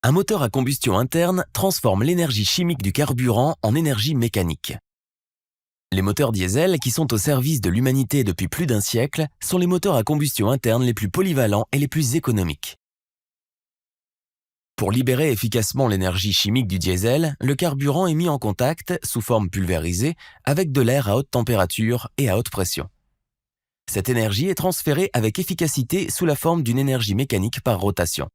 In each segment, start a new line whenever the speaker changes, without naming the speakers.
Un moteur à combustion interne transforme l'énergie chimique du carburant en énergie mécanique. Les moteurs diesel, qui sont au service de l'humanité depuis plus d'un siècle, sont les moteurs à combustion interne les plus polyvalents et les plus économiques. Pour libérer efficacement l'énergie chimique du diesel, le carburant est mis en contact, sous forme pulvérisée, avec de l'air à haute température et à haute pression. Cette énergie est transférée avec efficacité sous la forme d'une énergie mécanique par rotation.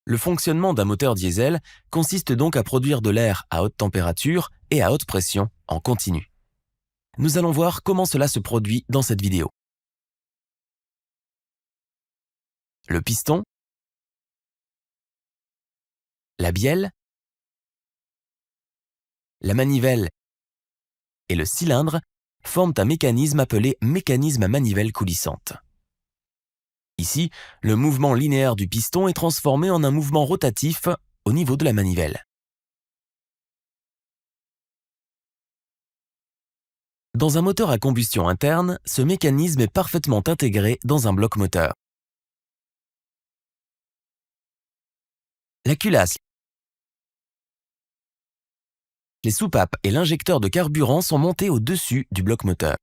Le fonctionnement d'un moteur diesel consiste donc à produire de l'air à haute température et à haute pression en continu. Nous allons voir comment cela se produit dans cette vidéo. Le piston, la bielle, la manivelle et le cylindre forment un mécanisme appelé mécanisme à manivelle coulissante. Ici, le mouvement linéaire du piston est transformé en un mouvement rotatif au niveau de la manivelle. Dans un moteur à combustion interne, ce mécanisme est parfaitement intégré dans un bloc moteur. La culasse, les soupapes et l'injecteur de carburant sont montés au-dessus du bloc moteur.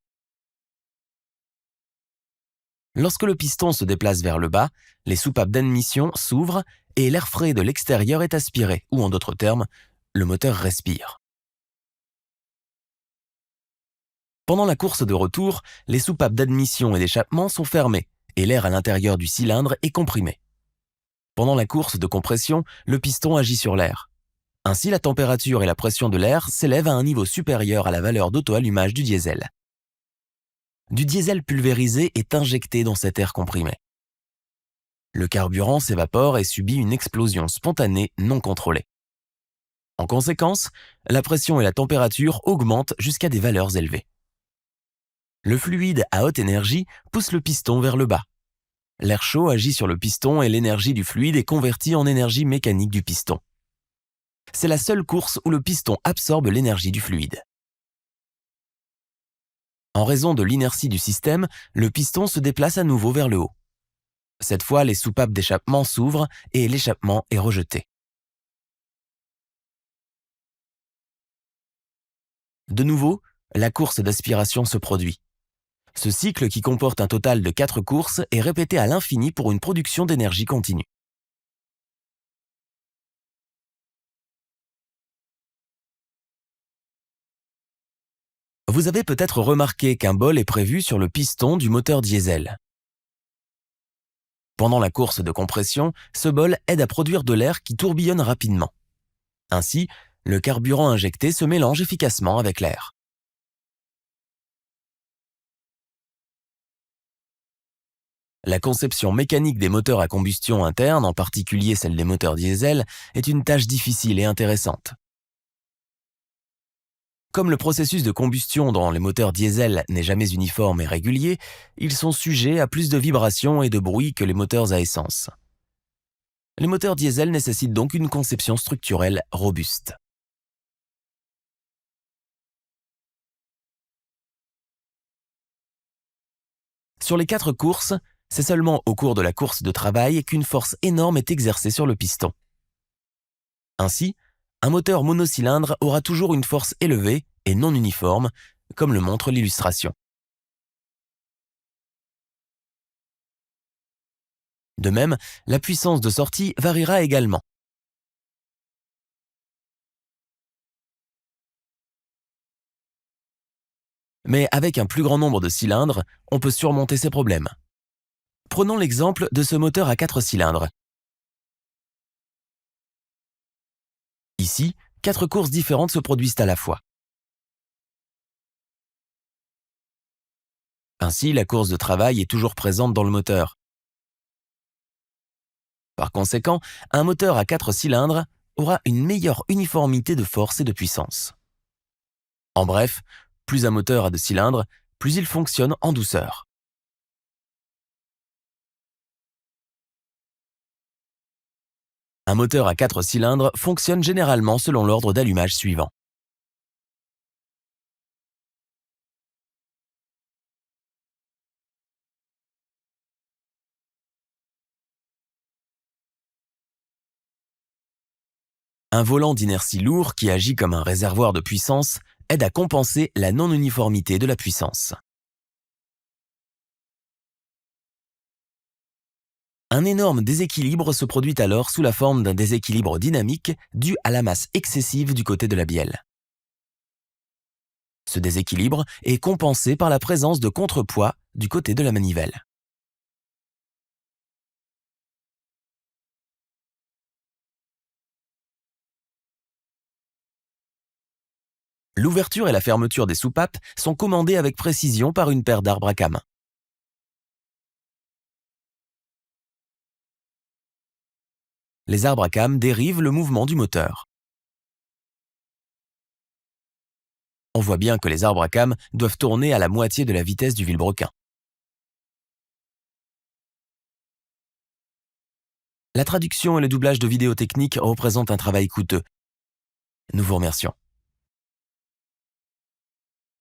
Lorsque le piston se déplace vers le bas, les soupapes d'admission s'ouvrent et l'air frais de l'extérieur est aspiré, ou en d'autres termes, le moteur respire. Pendant la course de retour, les soupapes d'admission et d'échappement sont fermées et l'air à l'intérieur du cylindre est comprimé. Pendant la course de compression, le piston agit sur l'air. Ainsi, la température et la pression de l'air s'élèvent à un niveau supérieur à la valeur d'auto-allumage du diesel. Du diesel pulvérisé est injecté dans cet air comprimé. Le carburant s'évapore et subit une explosion spontanée non contrôlée. En conséquence, la pression et la température augmentent jusqu'à des valeurs élevées. Le fluide à haute énergie pousse le piston vers le bas. L'air chaud agit sur le piston et l'énergie du fluide est convertie en énergie mécanique du piston. C'est la seule course où le piston absorbe l'énergie du fluide. En raison de l'inertie du système, le piston se déplace à nouveau vers le haut. Cette fois, les soupapes d'échappement s'ouvrent et l'échappement est rejeté. De nouveau, la course d'aspiration se produit. Ce cycle, qui comporte un total de 4 courses, est répété à l'infini pour une production d'énergie continue. Vous avez peut-être remarqué qu'un bol est prévu sur le piston du moteur diesel. Pendant la course de compression, ce bol aide à produire de l'air qui tourbillonne rapidement. Ainsi, le carburant injecté se mélange efficacement avec l'air. La conception mécanique des moteurs à combustion interne, en particulier celle des moteurs diesel, est une tâche difficile et intéressante. Comme le processus de combustion dans les moteurs diesel n'est jamais uniforme et régulier, ils sont sujets à plus de vibrations et de bruit que les moteurs à essence. Les moteurs diesel nécessitent donc une conception structurelle robuste. Sur les 4 courses, c'est seulement au cours de la course de travail qu'une force énorme est exercée sur le piston. Ainsi, un moteur monocylindre aura toujours une force élevée et non uniforme, comme le montre l'illustration. De même, la puissance de sortie variera également. Mais avec un plus grand nombre de cylindres, on peut surmonter ces problèmes. Prenons l'exemple de ce moteur à 4 cylindres. Ici, 4 courses différentes se produisent à la fois. Ainsi, la course de travail est toujours présente dans le moteur. Par conséquent, un moteur à 4 cylindres aura une meilleure uniformité de force et de puissance. En bref, plus un moteur a de cylindres, plus il fonctionne en douceur. Un moteur à 4 cylindres fonctionne généralement selon l'ordre d'allumage suivant. Un volant d'inertie lourd qui agit comme un réservoir de puissance aide à compenser la non-uniformité de la puissance. Un énorme déséquilibre se produit alors sous la forme d'un déséquilibre dynamique dû à la masse excessive du côté de la bielle. Ce déséquilibre est compensé par la présence de contrepoids du côté de la manivelle. L'ouverture et la fermeture des soupapes sont commandées avec précision par une paire d'arbres à cames. Les arbres à cames dérivent le mouvement du moteur. On voit bien que les arbres à cames doivent tourner à la moitié de la vitesse du vilebrequin. La traduction et le doublage de vidéos techniques représentent un travail coûteux. Nous vous remercions.